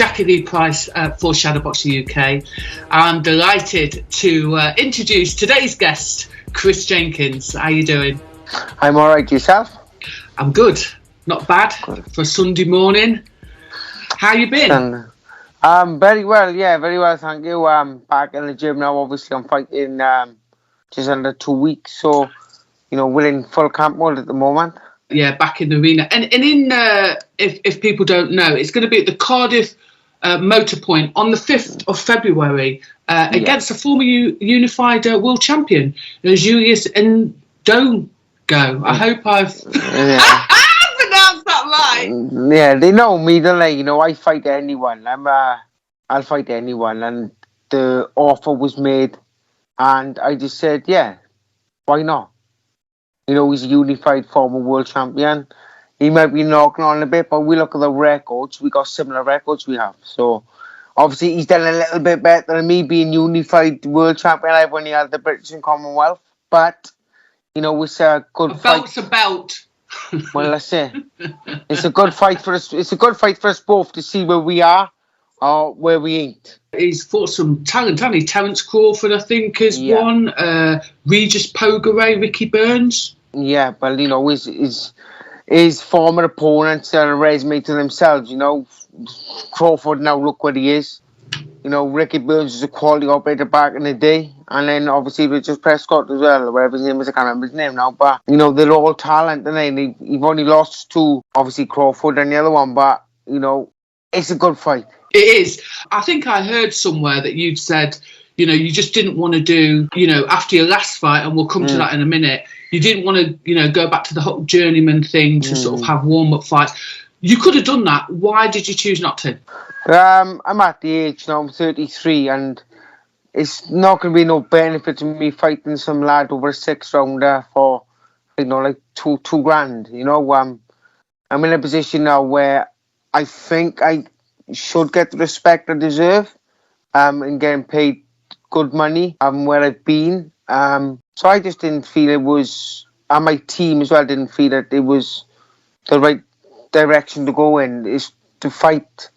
Jacqui-Lee Pryce for Shadowboxruk UK. I'm delighted to introduce today's guest, Chris Jenkins. How you doing? I'm all right. Yourself? I'm good. Not bad for a Sunday morning. How you been? Very well. Yeah, very well. Thank you. Back in the gym now. Obviously, I'm fighting just under 2 weeks. So, we're in full camp mode at the moment. Yeah, back in the arena. And in if people don't know, it's going to be at the Cardiff Motor Point on the 5th of February against the former unified world champion, Julius Ndongo. I hope I've pronounced that right. Yeah, they know me, don't they? I fight anyone. I'll fight anyone. And the offer was made, and I just said, yeah, why not? He's a unified former world champion. He might be knocking on a bit, but we look at the records. We got similar records we have. So, obviously, he's done a little bit better than me being unified world champion. I've only had the British and Commonwealth. But, it's a good fight. A belt's a belt. Well, that's it. It's a good fight for us. It's a good fight for us both to see where we are or where we ain't. He's fought some talent, hasn't he? Terence Crawford, I think, has won. Regis Pogaray, Ricky Burns. Yeah, but, his former opponents are a resume to themselves, Crawford now, look what he is. Ricky Burns was a quality operator back in the day. And then, obviously, Richard Prescott as well, or whatever his name is. I can't remember his name now. But, they're all talent, and you've only lost to, obviously, Crawford and the other one. But, it's a good fight. It is. I think I heard somewhere that you'd said, you just didn't want to do, after your last fight, and we'll come to that in a minute, you didn't want to, go back to the whole journeyman thing to sort of have warm-up fights. You could have done that. Why did you choose not to? I'm at the age now, I'm 33, and it's not going to be no benefit to me fighting some lad over a 6-rounder for, like two grand. I'm in a position now where I think I should get the respect I deserve, and getting paid good money, where I've been. So I just didn't feel it was, and my team as well didn't feel that it was the right direction to go in, is to fight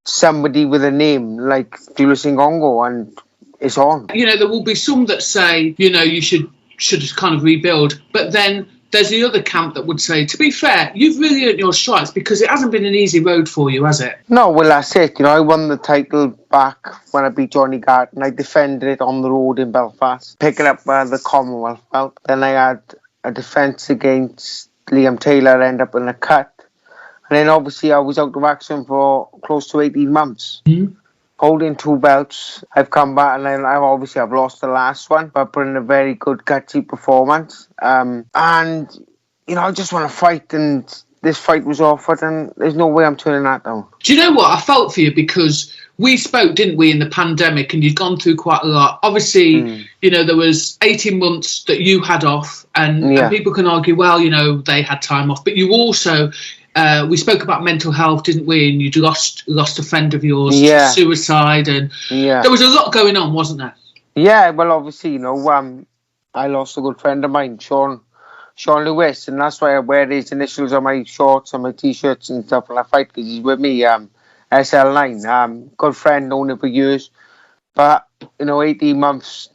somebody with a name like Julius Ndongo, and it's on. There will be some that say, you should kind of rebuild, but then there's the other camp that would say, to be fair, you've really earned your stripes because it hasn't been an easy road for you, has it? No, well, that's it. I won the title back when I beat Johnny Garton. I defended it on the road in Belfast, picking up the Commonwealth belt. Then I had a defence against Liam Taylor, end up in a cut. And then obviously I was out of action for close to 18 months. Mm-hmm. Holding 2 belts, I've come back, and then I've lost the last one, but put in a very good gutsy performance. And I just want to fight, and this fight was offered, and there's no way I'm turning that down. Do you know what? I felt for you because we spoke, didn't we, in the pandemic, and you'd gone through quite a lot. Obviously, there was 18 months that you had off, and people can argue, well, they had time off, but you also. We spoke about mental health, didn't we? And you'd lost a friend of yours to suicide, and there was a lot going on, wasn't there? Yeah, well, obviously, I lost a good friend of mine, Sean Lewis, and that's why I wear his initials on my shorts and my t-shirts and stuff when I fight, because he's with me, SL9. Good friend, known him for years, but 18 months.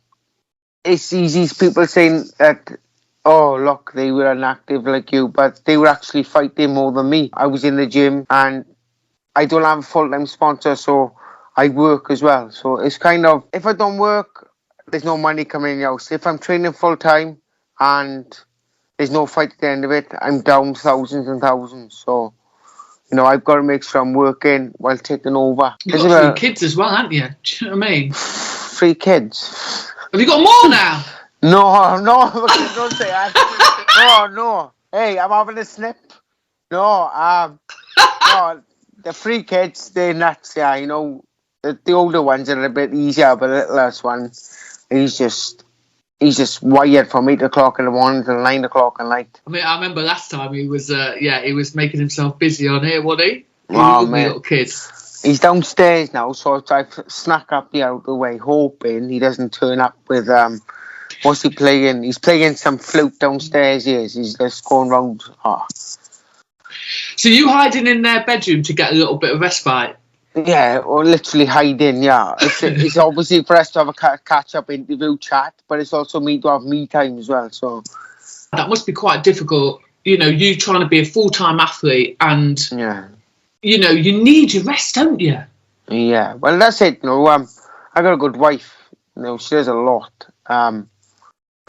It's easy. People saying that. Oh, look, they were inactive like you, but they were actually fighting more than me. I was in the gym, and I don't have a full-time sponsor, so I work as well. So it's kind of, if I don't work, there's no money coming in the house. If I'm training full-time and there's no fight at the end of it, I'm down thousands and thousands. So, I've got to make sure I'm working while taking over. You've got 3 kids as well, haven't you? Do you know what I mean? 3 kids. Have you got more now? No, don't say that. No. Hey, I'm having a snip. No, the 3 kids, they're nuts, yeah. The older ones are a bit easier, but the last one, he's just wired from 8 o'clock in the morning till 9 o'clock at night. I mean, I remember last time he was making himself busy on here, wasn't he? Oh, man. Little kid. He's downstairs now, so I've snuck up the out of the way, hoping he doesn't turn up with what's he playing? He's playing some flute downstairs. He's just going round. Oh. So you hiding in their bedroom to get a little bit of respite? Yeah, or literally hiding, yeah. It's obviously for us to have a catch-up interview chat, but it's also me to have me time as well, so... That must be quite difficult, you know, you trying to be a full-time athlete and, you know, you need your rest, don't you? Yeah, well, that's it, you know, I got a good wife, you know, she does a lot. You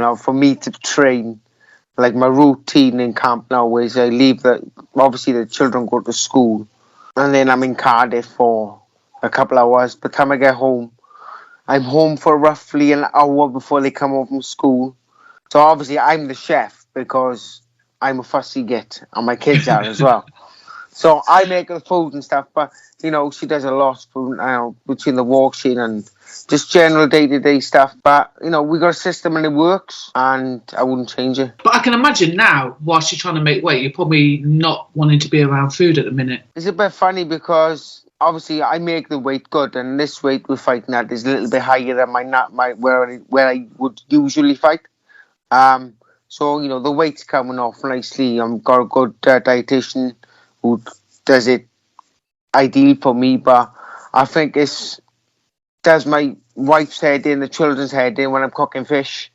know, for me to train, like my routine in camp now is I leave obviously the children go to school, and then I'm in Cardiff for a couple hours. By the time I get home, I'm home for roughly an hour before they come home from school. So obviously I'm the chef because I'm a fussy git, and my kids are as well. So I make the food and stuff, but you know, she does a lot between the washing and just general day-to-day stuff. But you know, we got a system and it works, and I wouldn't change it. But I can imagine now, whilst you're trying to make weight, you're probably not wanting to be around food at the minute. It's a bit funny because obviously I make the weight good, and this weight we're fighting at is a little bit higher than where I would usually fight. So you know, the weight's coming off nicely. I've got a good dietitian who does it ideal for me, but I think it does my wife's head in, the children's head in when I'm cooking fish,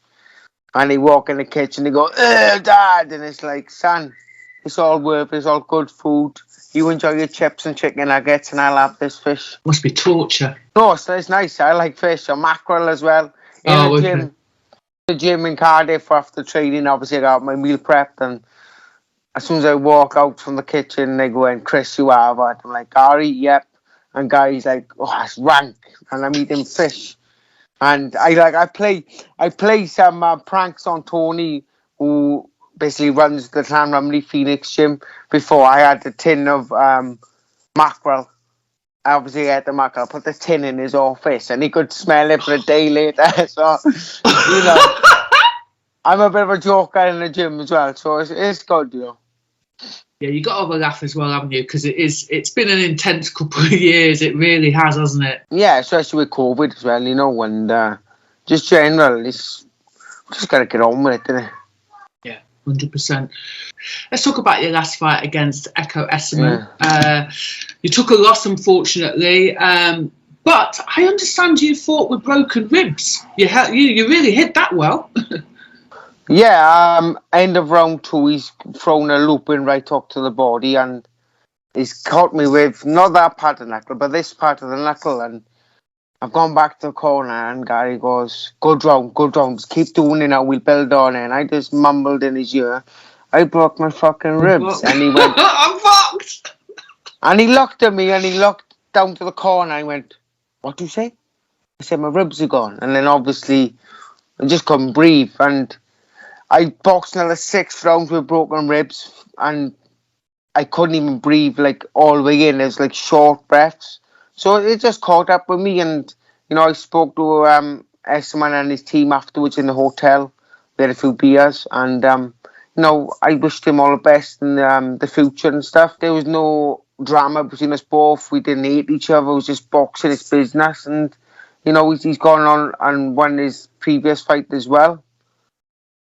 and they walk in the kitchen, they go, Dad, and it's like, son, it's all worth it, it's all good food. You enjoy your chips and chicken nuggets, and I'll have this fish. Must be torture. No, it's nice. I like fish and mackerel as well. In the gym in Cardiff after training, obviously I got my meal prepped, and as soon as I walk out from the kitchen, they go in, Chris, you have it. I'm like, Gary, yep. And Gary's like, oh, it's rank. And I'm eating fish. And I play some pranks on Tony, who basically runs the Clan Rumley Phoenix gym. Before I had the tin of mackerel. I obviously ate the mackerel, put the tin in his office, and he could smell it for a day later. So, you know, I'm a bit of a joker in the gym as well. So it's good, you know. Yeah, you got to have a laugh as well, haven't you? Because it's been an intense couple of years. It really has, hasn't it? Yeah, especially with COVID as well, you know, and just general, we just got to get on with it, innit? Yeah, 100%. Let's talk about your last fight against Echo Essuman. Yeah. You took a loss, unfortunately, but I understand you fought with broken ribs. You really hit that well. Yeah, end of round 2, he's thrown a loop in right up to the body, and he's caught me with not that part of the knuckle, but this part of the knuckle, and I've gone back to the corner, and Gary goes, good round, just keep doing it now, we'll build on it. And I just mumbled in his ear, I broke my fucking ribs. And he went, I'm fucked! And he looked at me, and he looked down to the corner, and I went, what do you say? I said, my ribs are gone. And then obviously, I just couldn't breathe, and I boxed another 6 rounds with broken ribs, and I couldn't even breathe like all the way in. It was like short breaths. So it just caught up with me, and you know, I spoke to Essuman and his team afterwards in the hotel. We had a few beers, and you know, I wished him all the best in the future and stuff. There was no drama between us both. We didn't hate each other. It was just boxing, it's business, and you know, he's gone on and won his previous fight as well.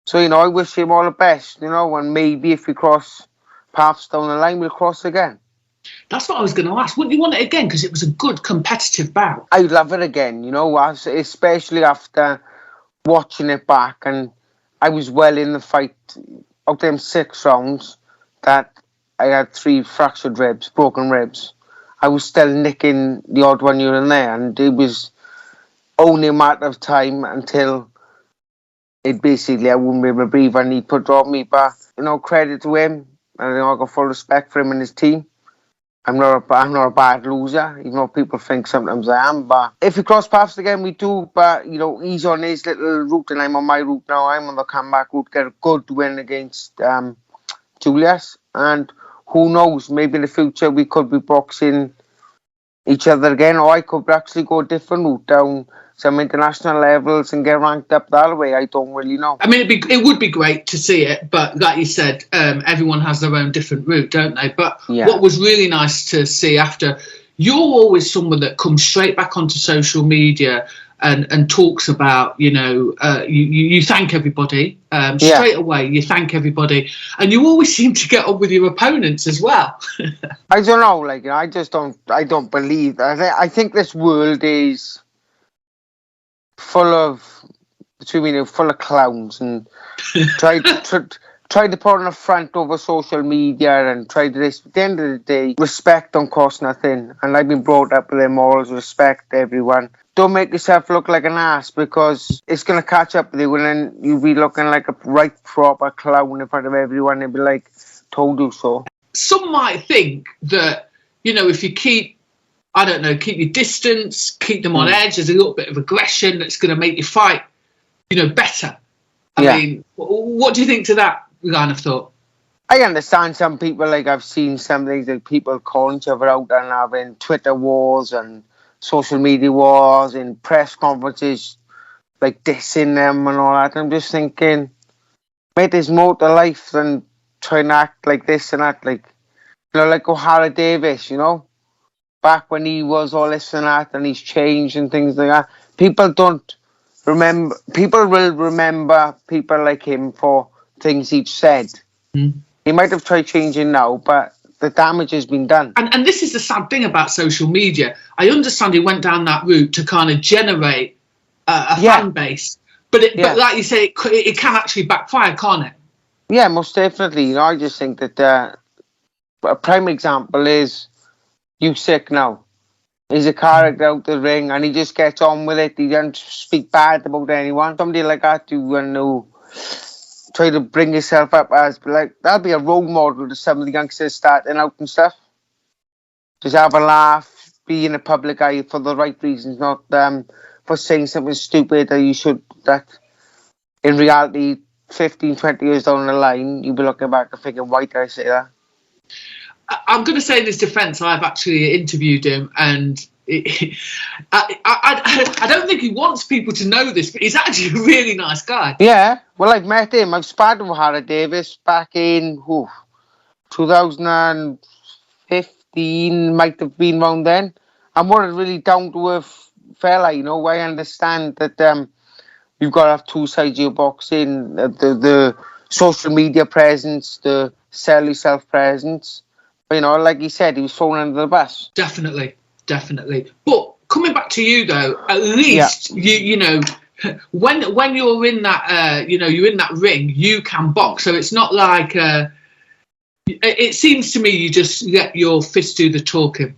So, you know, I wish him all the best, you know, and maybe if we cross paths down the line, we'll cross again. That's what I was going to ask. Wouldn't you want it again? Because it was a good competitive bout. I'd love it again, you know, especially after watching it back. And I was well in the fight. Out of them 6 rounds that I had 3 fractured ribs, broken ribs, I was still nicking the odd one here and there. And it was only a matter of time until it basically, I wouldn't be able to breathe and he put on me. But, you know, credit to him. And you know, I got full respect for him and his team. I'm not a bad loser, even though people think sometimes I am. But if we cross paths again, we do. But, you know, he's on his little route and I'm on my route now. I'm on the comeback route, get a good win against Julius. And who knows, maybe in the future we could be boxing each other again. Or I could actually go a different route down some international levels and get ranked up that way. I don't really know. I mean, it would be great to see it, but like you said, everyone has their own different route, don't they? But What was really nice to see after, you're always someone that comes straight back onto social media and talks about, you thank everybody straight away. You thank everybody, and you always seem to get on with your opponents as well. I don't know, like, I don't believe that. I think this world is full of clowns and try to put on a front over social media and try to this. At the end of the day, respect don't cost nothing, and I've been brought up with their morals, respect everyone. Don't make yourself look like an ass, because it's going to catch up with you, and then you'll be looking like a right proper clown in front of everyone. They'll be like, told you so. Some might think that, if you keep your distance, keep them on edge, there's a little bit of aggression that's going to make you fight, better. I mean, what do you think to that line of thought? I understand some people, like, I've seen some things like people calling each other out and having Twitter wars and social media wars and press conferences, like dissing them and all that. I'm just thinking, mate, there's more to life than trying to act like this and that. Like, like O'Hara Davis, back when he was all this and that, and he's changed and things like that. People will remember people like him for things he'd said. He might have tried changing now, but the damage has been done. And this is the sad thing about social media. I understand he went down that route to kind of generate a fan base, but like you say, it can actually backfire, can't it? Yeah, most definitely. I just think that a prime example is Usyk now. He's a character out the ring, and he just gets on with it. He doesn't speak bad about anyone. Somebody like that, you want to try to bring yourself up as, like, that'll be a role model to some of the youngsters starting out and stuff. Just have a laugh, be in the public eye for the right reasons, not for saying something stupid that in reality, 15, 20 years down the line, you'll be looking back and thinking, why did I say that? I'm going to say in his defence, I've actually interviewed him, and I don't think he wants people to know this, but he's actually a really nice guy. Yeah, well, I've met him. I've sparred with O'Hara Davis back in 2015, might have been around then. I'm more really down to earth fella, I understand that you've got to have two sides of your boxing, the social media presence, the sell yourself presence. But, like he said, he was thrown under the bus. Definitely. But coming back to you, though, at least, when you're in that, you're in that ring, you can box. So it's not like, it seems to me you just let your fist do the talking.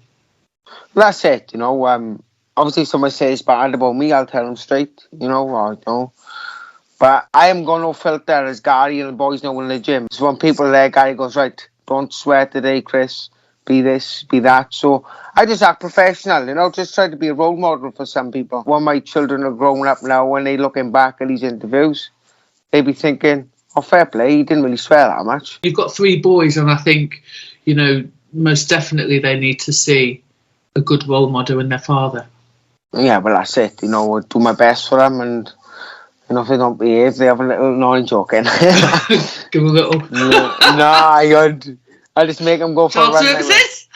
That's it, obviously if somebody says bad about me, I'll tell them straight, But I am going no filter, as Gary and the boys know in the gym. So when people are there, Gary goes, right, don't swear today, Chris. Be this, be that. So I just act professional, just try to be a role model for some people. When my children are growing up now, when they're looking back at these interviews, they'll be thinking, oh, fair play, he didn't really swear that much. You've got 3 boys, and I think, most definitely they need to see a good role model in their father. Yeah, well, that's it. I'll do my best for them, and if they don't behave, they have a little, no, I'm joking. Give a little. I just make them go for a run. Services?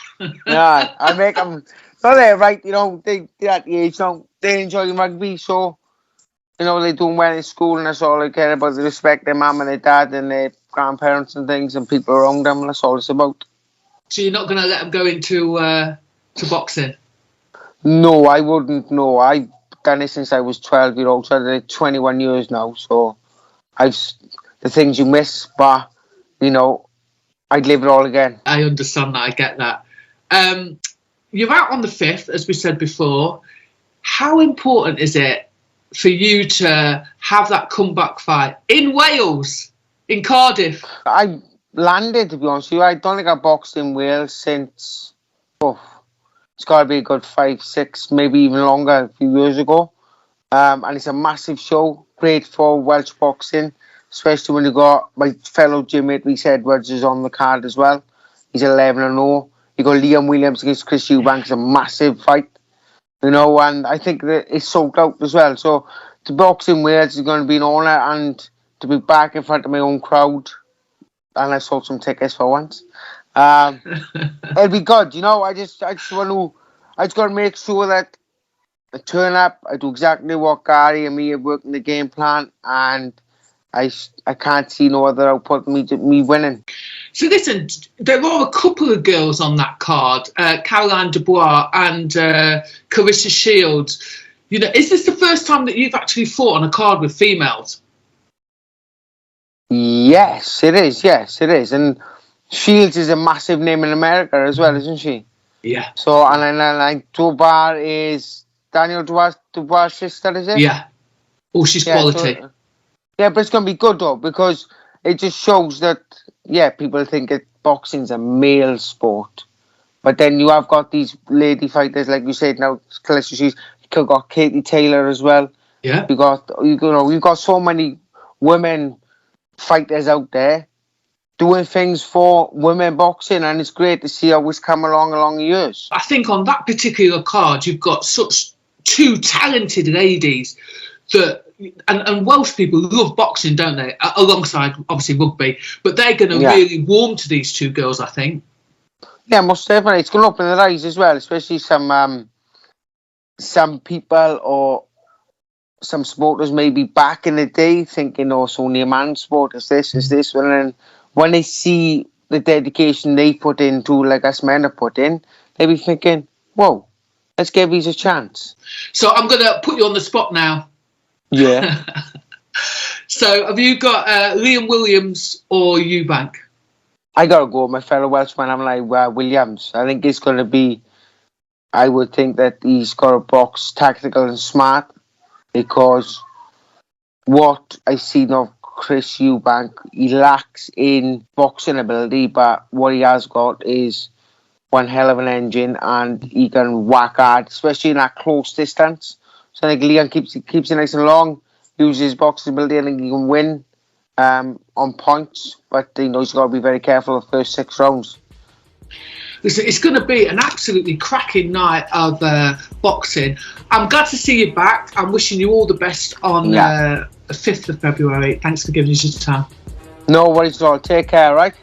Yeah, I make them. So they're right, they're at the age now, they enjoy rugby, so, they're doing well in school, and that's all I care about. They respect their mum and their dad and their grandparents and things, and people around them, and that's all it's about. So you're not going to let them go into to boxing? No, I wouldn't. No, I've done it since I was 12-year-old, so I did it 21 years now. So the things you miss, but I'd live it all again. I understand that. I get that. You're out on the 5th, as we said before. How important is it for you to have that comeback fight in Wales, in Cardiff? I landed, to be honest with you. I don't think I've boxed in Wales since, it's got to be a good 5, 6, maybe even longer, a few years ago. And it's a massive show, great for Welsh boxing, especially when you got my fellow gym-mate Rhys Edwards is on the card as well. He's 11-0. You got Liam Williams against Chris Eubanks, a massive fight. And I think that it's sold out as well. So to box in Wales is going to be an honour, and to be back in front of my own crowd, and I sold some tickets for once. It'll be good, I just got to make sure that turn up, I do exactly what Gary and me have worked in the game plan, and I can't see no other output than me winning. So listen, there are a couple of girls on that card, Caroline Dubois and Carissa Shields. You know, is this the first time that you've actually fought on a card with females? Yes, it is. Yes, it is. And Shields is a massive name in America as well, isn't she? Yeah. So, and Dubois is Daniel Dubois' sister, is it? Yeah. Oh, she's quality. So, yeah, but it's going to be good, though, because it just shows that, people think that boxing's a male sport. But then you have got these lady fighters, like you said now, you've got Katie Taylor as well. Yeah. We've got so many women fighters out there doing things for women boxing, and it's great to see how it's come along the years. I think on that particular card, you've got such two talented ladies that, and Welsh people love boxing, don't they? Alongside, obviously, rugby, but they're going to really warm to these two girls, I think. Yeah, most definitely. It's going to open their eyes as well, especially some people or some supporters maybe back in the day thinking, it's only a man's sport, it's this, and then when they see the dedication they put into, like us men have put in, they'll be thinking, whoa, let's give these a chance. So I'm going to put you on the spot now. Yeah. So have you got Liam Williams or Eubank? I got to go with my fellow Welshman. I'm like Williams. I think it's going to be, I would think that he's got to box tactical and smart, because what I've seen of Chris Eubank, he lacks in boxing ability, but what he has got is one hell of an engine, and he can whack hard, especially in that close distance. So I think Liam keeps it nice and long, uses his boxing ability, and I think he can win on points, but he's got to be very careful of the first 6 rounds. Listen, it's going to be an absolutely cracking night of boxing. I'm glad to see you back. I'm wishing you all the best on the 5th of February. Thanks for giving us your time. No worries at all. Take care, right?